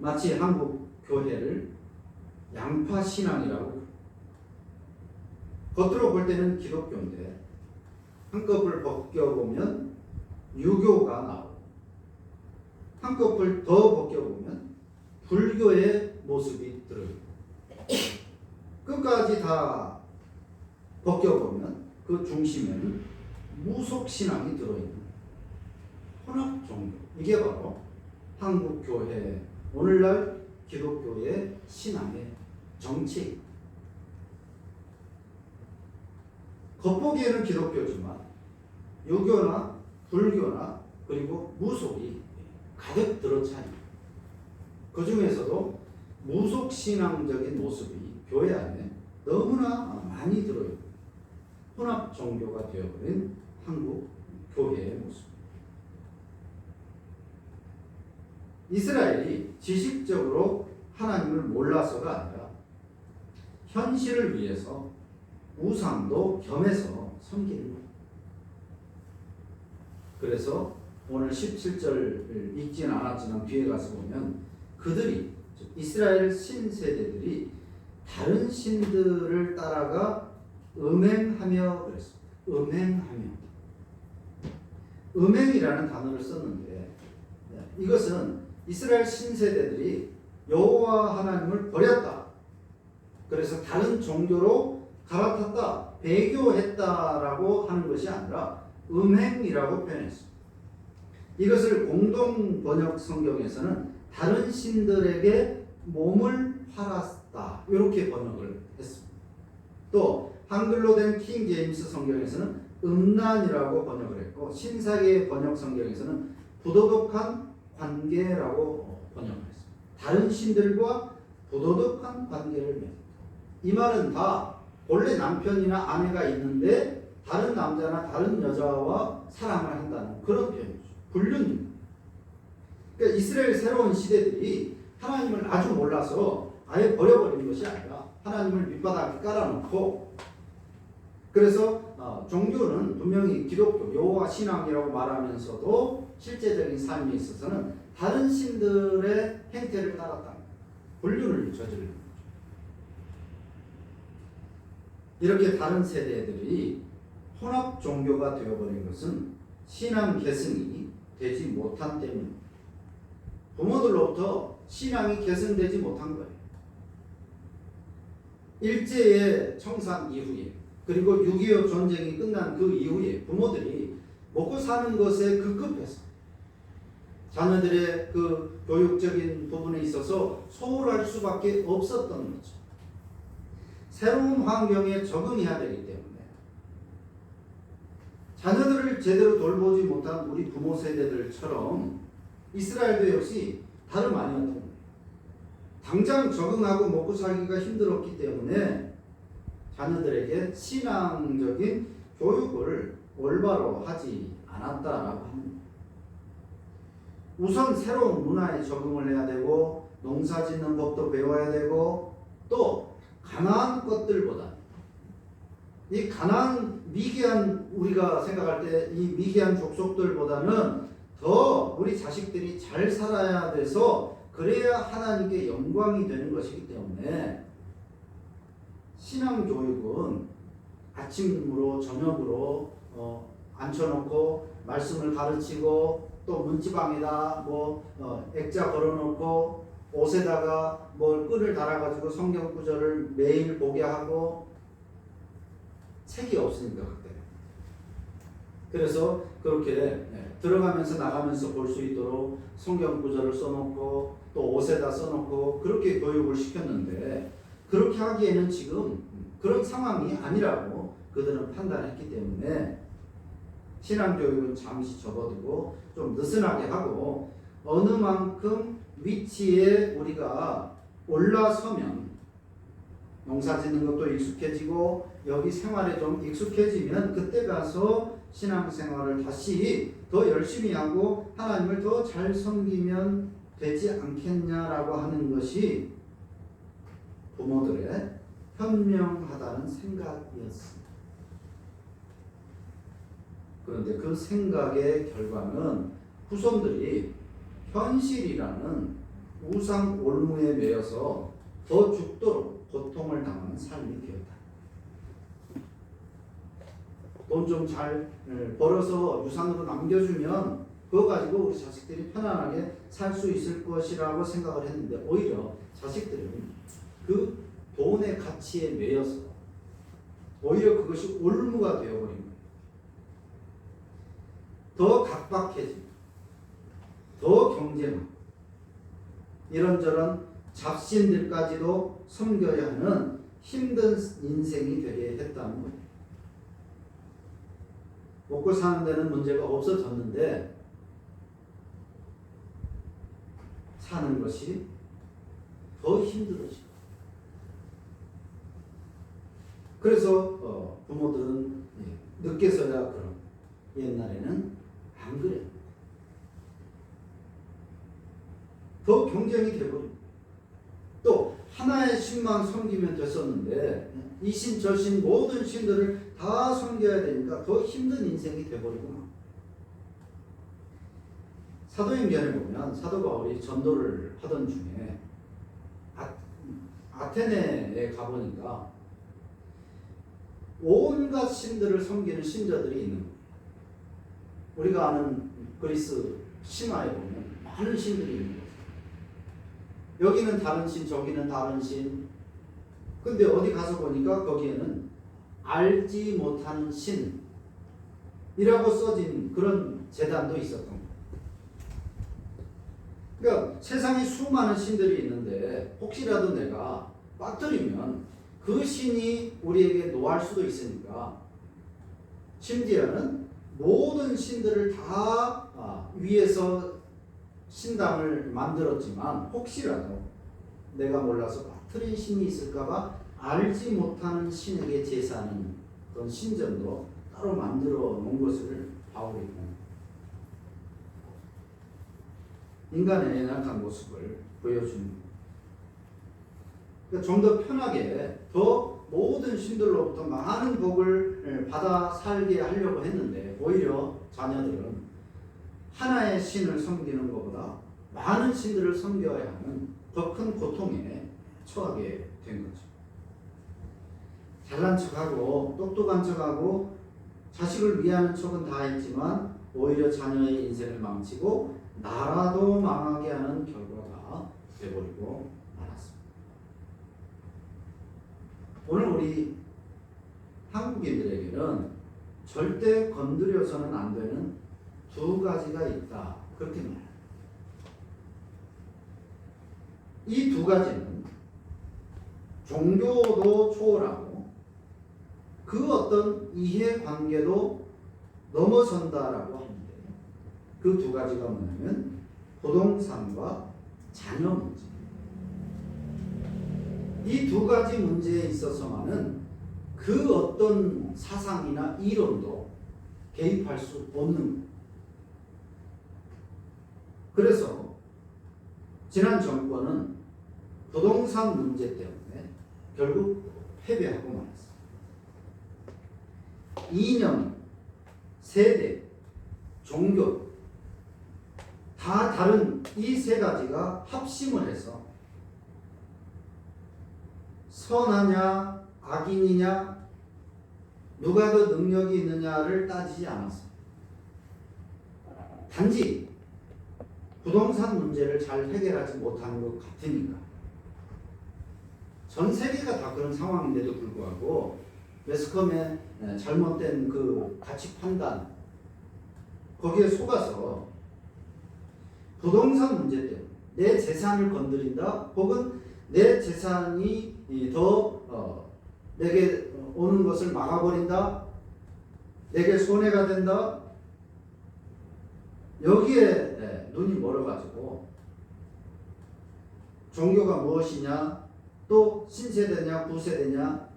마치 한국 교회를 양파 신앙이라고, 겉으로 볼 때는 기독교인데 한꺼풀 벗겨보면 유교가 나오고, 한꺼풀 더 벗겨보면 불교의 모습이 들어있고, 끝까지 다 벗겨보면 그 중심에는 무속신앙이 들어있는 혼합종교, 이게 바로 한국교회, 오늘날 기독교의 신앙의 정치. 겉보기에는 기독교지만 유교나 불교나 그리고 무속이 가득 들어차 있는, 그 중에서도 무속신앙적인 모습이 교회 안에 너무나 많이 들어있고 혼합 종교가 되어버린 한국 교회의 모습. 이스라엘이 지식적으로 하나님을 몰라서가 아니라 현실을 위해서 우상도 겸해서 섬기는 거예요. 그래서 오늘 17절을 읽지는 않았지만 뒤에 가서 보면 그들이, 이스라엘 신세대들이 다른 신들을 따라가 음행하며 그랬습니다. 음행하며. 음행이라는 단어를 썼는데 이것은 이스라엘 신세대들이 여호와 하나님을 버렸다, 그래서 다른 종교로 갈아탔다, 배교했다라고 하는 것이 아니라 음행이라고 표현했습니다. 이것을 공동 번역 성경에서는 다른 신들에게 몸을 팔았다, 이렇게 번역을 했습니다. 또 한글로 된 킹 제임스 성경에서는 음란이라고 번역을 했고, 신사계 번역 성경에서는 부도덕한 관계라고 번역을 했습니다. 다른 신들과 부도덕한 관계를 맺었다. 이 말은 다 본래 남편이나 아내가 있는데 다른 남자나 다른 여자와 사랑을 한다는 그런 표현이죠. 불륜입니다. 그러니까 이스라엘 새로운 시대들이 하나님을 아주 몰라서 아예 버려버린 것이 아니라 하나님을 밑바닥에 깔아놓고, 그래서 종교는 분명히 기독교, 여호와 신앙이라고 말하면서도 실제적인 삶에 있어서는 다른 신들의 행태를 따랐다, 불륜을 저지르는 거죠. 이렇게 다른 세대들이 혼합 종교가 되어버린 것은 신앙 계승이 되지 못한 때문입니다. 부모들로부터 신앙이 계승되지 못한 거예요. 일제의 청산 이후에, 그리고 6.25 전쟁이 끝난 그 이후에 부모들이 먹고 사는 것에 급급해서 자녀들의 그 교육적인 부분에 있어서 소홀할 수밖에 없었던 거죠. 새로운 환경에 적응해야 되기 때문에 자녀들을 제대로 돌보지 못한 우리 부모 세대들처럼 이스라엘도 역시 다름 아니었던 거예요. 당장 적응하고 먹고 살기가 힘들었기 때문에 자녀들에게 신앙적인 교육을 올바로 하지 않았다라고 합니다. 우선 새로운 문화에 적응을 해야 되고, 농사 짓는 법도 배워야 되고, 또 가나안 것들보다, 이 가나안 미개한, 우리가 생각할 때 이 미개한 족속들보다는 더 우리 자식들이 잘 살아야 돼서 그래야 하나님께 영광이 되는 것이기 때문에 신앙교육은 아침으로 저녁으로 앉혀놓고 말씀을 가르치고, 또 문지방에다 액자 걸어놓고 옷에다가 끈을 달아가지고 성경 구절을 매일 보게 하고, 책이 없으니까 그때. 그래서 그렇게 들어가면서 나가면서 볼 수 있도록 성경 구절을 써놓고 또 옷에다 써놓고 그렇게 교육을 시켰는데, 그렇게 하기에는 지금 그런 상황이 아니라고 그들은 판단했기 때문에 신앙교육은 잠시 접어두고 좀 느슨하게 하고, 어느 만큼 위치에 우리가 올라서면 농사 짓는 것도 익숙해지고 여기 생활에 좀 익숙해지면 그때 가서 신앙생활을 다시 더 열심히 하고 하나님을 더 잘 섬기면 되지 않겠냐라고 하는 것이 부모들의 현명하다는 생각이었습니다. 그런데 그 생각의 결과는 후손들이 현실이라는 우상 올무에 매여서 더 죽도록 고통을 당하는 삶이 되었다. 돈 좀 잘 벌어서 유산으로 남겨주면 그거 가지고 우리 자식들이 편안하게 살 수 있을 것이라고 생각을 했는데 오히려 자식들은 그 돈의 가치에 매여서 오히려 그것이 올무가 되어버린 거예요. 더 각박해지고 더 경쟁하고 이런저런 잡신들까지도 섬겨야 하는 힘든 인생이 되게 했다는 거예요. 먹고 사는 데는 문제가 없어졌는데 사는 것이 더 힘들어지고 그래서 부모들은 늦게서야 그럼 옛날에는 안 그래요. 더 경쟁이 되고 또 하나의 신만 섬기면 됐었는데 이 신 저 신 모든 신들을 다 섬겨야 되니까 더 힘든 인생이 돼버리구나. 사도행전에 보면 사도 바울이 전도를 하던 중에 아테네에 가보니까 온갖 신들을 섬기는 신자들이 있는 거예요. 우리가 아는 그리스 신화에 보면 많은 신들이 있는 거예요. 여기는 다른 신, 저기는 다른 신. 근데 어디 가서 보니까 거기에는 알지 못하는 신이라고 써진 그런 제단도 있었던 거예요. 그러니까 세상에 수많은 신들이 있는데 혹시라도 내가 빠뜨리면 그 신이 우리에게 노할 수도 있으니까 심지어는 모든 신들을 다 위에서 신당을 만들었지만 혹시라도 내가 몰라서 빠뜨린 신이 있을까봐 알지 못하는 신에게 제사하는 그런 신전도 따로 만들어 놓은 것을 바울이 봅니다. 인간의 연약한 모습을 보여주는 거예요. 그러니까 좀 더 편하게 더 모든 신들로부터 많은 복을 받아 살게 하려고 했는데 오히려 자녀들은 하나의 신을 섬기는 것보다 많은 신들을 섬겨야 하는 더 큰 고통에 처하게 된 거죠. 잘난 척하고 똑똑한 척하고 자식을 위하는 척은 다 했지만 오히려 자녀의 인생을 망치고 나라도 망하게 하는 결과가 되어버리고 말았습니다. 오늘 우리 한국인들에게는 절대 건드려서는 안 되는 두 가지가 있다. 그렇게 말해요. 이 두 가지는 종교도 초월하고 그 어떤 이해관계도 넘어선다라고 하는데 그 두 가지가 뭐냐면 부동산과 자녀 문제. 이 두 가지 문제에 있어서만은 그 어떤 사상이나 이론도 개입할 수 없는 거예요. 그래서 지난 정권은 부동산 문제 때문에 결국 패배하고 말았어요. 이념, 세대, 종교 다 다른 이 세 가지가 합심을 해서 선하냐 악인이냐 누가 더 능력이 있느냐를 따지지 않았어요. 단지 부동산 문제를 잘 해결하지 못하는 것 같으니까. 전 세계가 다 그런 상황인데도 불구하고 매스컴의 잘못된 그 가치 판단 거기에 속아서 부동산 문제 때문에 내 재산을 건드린다 혹은 내 재산이 더 내게 오는 것을 막아버린다 내게 손해가 된다 여기에 눈이 멀어가지고 종교가 무엇이냐 또 신세대냐 구세대냐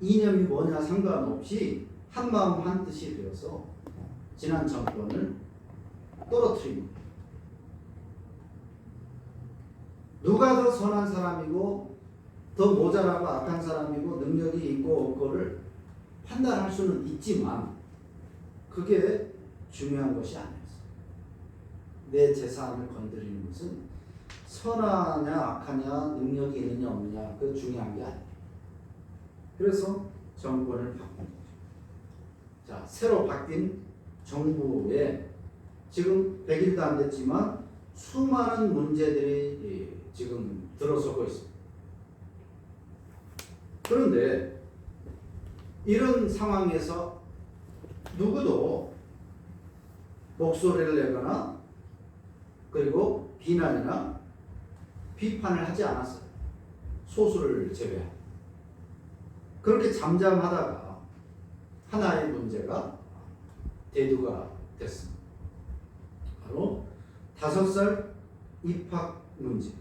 이념이 뭐냐 상관없이 한마음 한뜻이 되어서 지난 정권을 떨어뜨립니다. 누가 더 선한 사람이고 더 모자라고 악한 사람이고 능력이 있고 없고를 판단할 수는 있지만 그게 중요한 것이 아니었어요. 내 재산을 건드리는 것은 선하냐 악하냐 능력이 있느냐 없느냐 그 중요한 게 아니에요. 그래서 정권을 바꾼 거죠. 자, 새로 바뀐 정부에 지금 100일도 안 됐지만 수많은 문제들이 지금 들어서고 있습니다. 그런데 이런 상황에서 누구도 목소리를 내거나 그리고 비난이나 비판을 하지 않았어요. 소수를 제외하고. 그렇게 잠잠하다가 하나의 문제가 대두가 됐습니다. 바로 5살 입학 문제,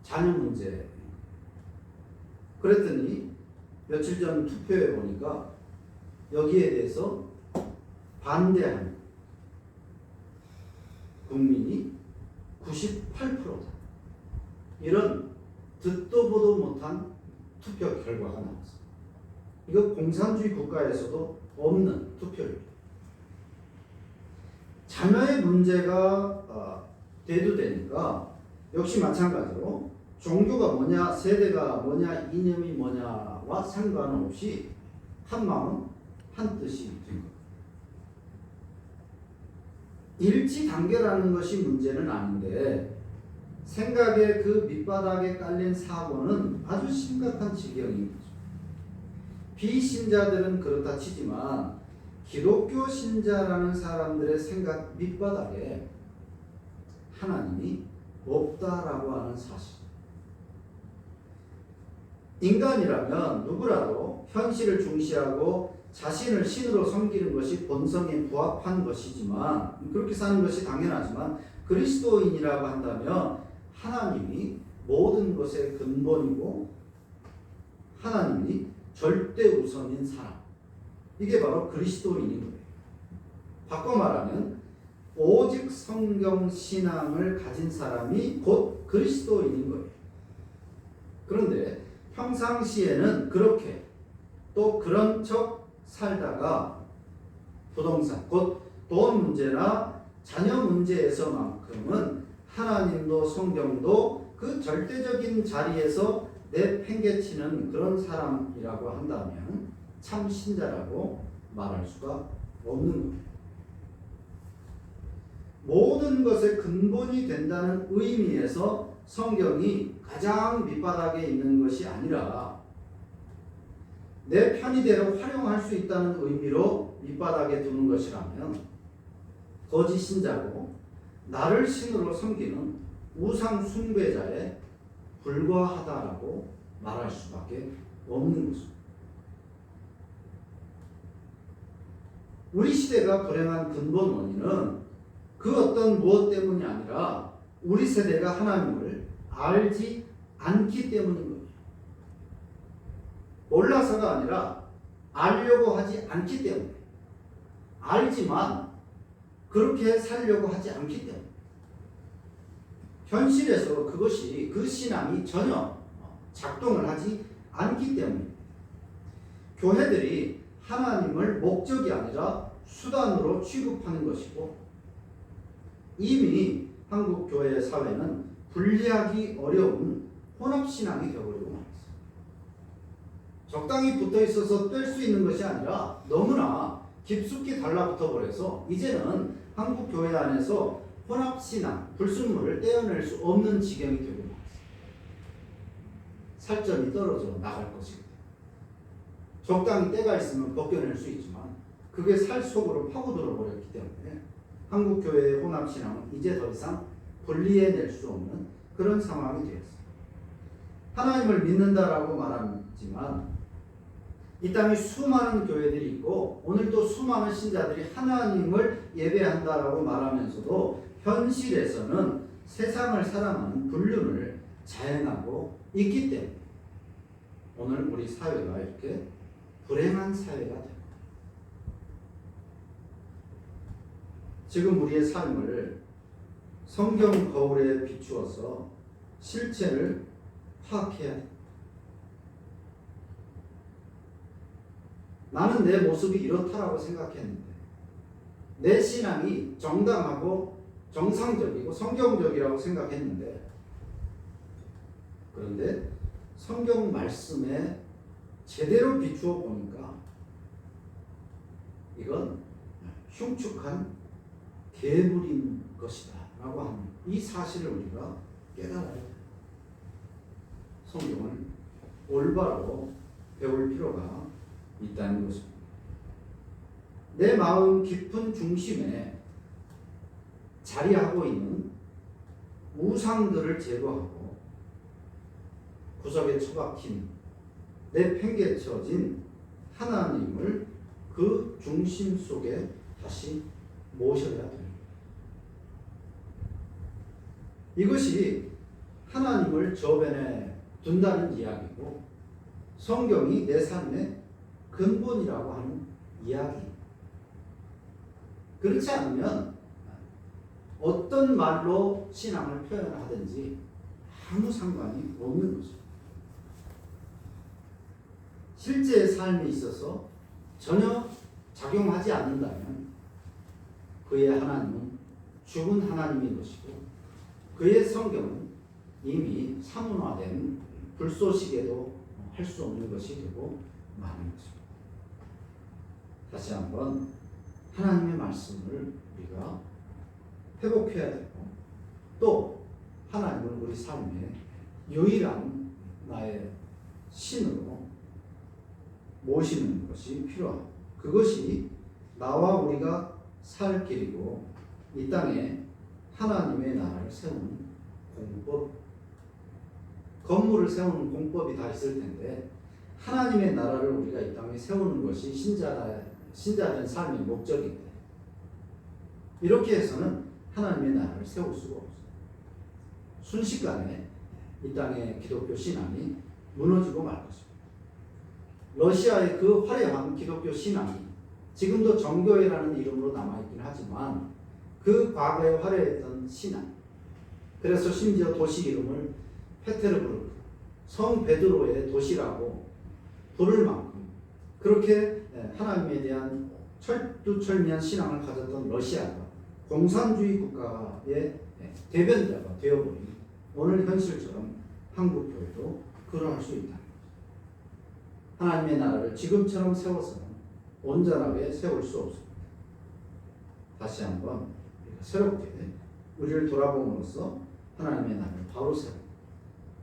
자녀 문제. 그랬더니 며칠 전 투표해 보니까 여기에 대해서 반대하는 국민이 98%다. 이런 듣도 보도 못한 투표 결과가 나왔습니다. 이거 공산주의 국가에서도 없는 투표입니다. 자녀의 문제가 대두되니까 역시 마찬가지로 종교가 뭐냐, 세대가 뭐냐, 이념이 뭐냐와 상관없이 한 마음, 한 뜻이 된 겁니다. 일치단계라는 것이 문제는 아닌데 생각의 그 밑바닥에 깔린 사고는 아주 심각한 지경인 거죠. 비신자들은 그렇다 치지만 기독교 신자라는 사람들의 생각 밑바닥에 하나님이 없다라고 하는 사실. 인간이라면 누구라도 현실을 중시하고 자신을 신으로 섬기는 것이 본성에 부합한 것이지만 그렇게 사는 것이 당연하지만 그리스도인이라고 한다면 하나님이 모든 것의 근본이고 하나님이 절대 우선인 사람. 이게 바로 그리스도인인 거예요. 바꿔 말하면 오직 성경 신앙을 가진 사람이 곧 그리스도인인 거예요. 그런데 평상시에는 그렇게 또 그런 척 살다가 부동산, 곧 돈 문제나 자녀 문제에서만큼은 하나님도 성경도 그 절대적인 자리에서 내팽개치는 그런 사람이라고 한다면 참 신자라고 말할 수가 없는 겁니다. 모든 것의 근본이 된다는 의미에서 성경이 가장 밑바닥에 있는 것이 아니라 내 편의대로 활용할 수 있다는 의미로 밑바닥에 두는 것이라면 거짓 신자고 나를 신으로 섬기는 우상 숭배자에 불과하다라고 말할 수밖에 없는 것입니다. 우리 시대가 불행한 근본 원인은 그 어떤 무엇 때문이 아니라 우리 세대가 하나님을 알지 않기 때문인 거예요. 몰라서가 아니라 알려고 하지 않기 때문에. 알지만 그렇게 살려고 하지 않기 때문에. 현실에서 그것이 그 신앙이 전혀 작동을 하지 않기 때문에. 교회들이 하나님을 목적이 아니라 수단으로 취급하는 것이고 이미 한국 교회 사회는 분리하기 어려운 혼합신앙이 되어버리고 말았어요. 적당히 붙어 있어서 뗄 수 있는 것이 아니라 너무나 깊숙이 달라붙어 버려서 이제는 한국 교회 안에서 혼합신앙, 불순물을 떼어낼 수 없는 지경이 되고 말았어요. 살점이 떨어져 나갈 것이거든요. 적당히 때가 있으면 벗겨낼 수 있지만 그게 살 속으로 파고들어 버렸기 때문에 한국 교회의 혼합신앙은 이제 더 이상 분리해낼 수 없는 그런 상황이 되었습니다. 하나님을 믿는다라고 말하지만 이 땅에 수많은 교회들이 있고 오늘도 수많은 신자들이 하나님을 예배한다라고 말하면서도 현실에서는 세상을 사랑하는 불륜을 자행하고 있기 때문에 오늘 우리 사회가 이렇게 불행한 사회가 됩니다. 지금 우리의 삶을 성경 거울에 비추어서 실체를 파악해야 됩니다. 나는 내 모습이 이렇다라고 생각했는데 내 신앙이 정당하고 정상적이고 성경적이라고 생각했는데, 그런데 성경 말씀에 제대로 비추어 보니까 이건 흉측한 괴물인 것이다 라고 하는 이 사실을 우리가 깨달아야 돼요. 성경을 올바로 배울 필요가 있다는 것입니다. 내 마음 깊은 중심에 자리하고 있는 우상들을 제거하고 구석에 처박힌 내팽개쳐진 하나님을 그 중심 속에 다시 모셔야 됩니다. 이것이 하나님을 저변에 둔다는 이야기고 성경이 내 삶의 근본이라고 하는 이야기. 그렇지 않으면 어떤 말로 신앙을 표현하든지 아무 상관이 없는 거죠. 실제의 삶에 있어서 전혀 작용하지 않는다면 그의 하나님은 죽은 하나님인 것이고 그의 성경은 이미 사문화된 불쏘시개도 할 수 없는 것이 되고 마는 것입니다. 다시 한번 하나님의 말씀을 우리가 회복해야 되고 또 하나님을 우리 삶의 유일한 나의 신으로 모시는 것이 필요하고 그것이 나와 우리가 살 길이고 이 땅에 하나님의 나라를 세우는 공법, 건물을 세우는 공법이 다 있을 텐데 하나님의 나라를 우리가 이 땅에 세우는 것이 신자된 삶의 목적인데 이렇게 해서는 하나님의 나라를 세울 수가 없어요. 순식간에 이 땅의 기독교 신앙이 무너지고 말 것입니다. 러시아의 그 화려한 기독교 신앙이 지금도 정교회라는 이름으로 남아있긴 하지만 그 과거에 화려했던 신앙, 그래서 심지어 도시 이름을 페테르부르크, 성 베드로의 도시라고 부를 만큼 그렇게 하나님에 대한 철두철미한 신앙을 가졌던 러시아가 공산주의 국가의 대변자가 되어버린 오늘 현실처럼 한국교회도 그러할 수 있다. 하나님의 나라를 지금처럼 세워서는 온전하게 세울 수 없습니다. 다시 한번 새롭게 우리를 돌아봄으로써 하나님의 나라를 바로 세우고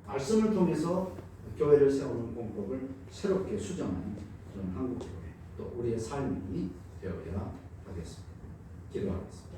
말씀을 통해서 교회를 세우는 공법을 새롭게 수정하는 그런 한국교회 또 우리의 삶이 되어야 하겠습니다. 기도하겠습니다.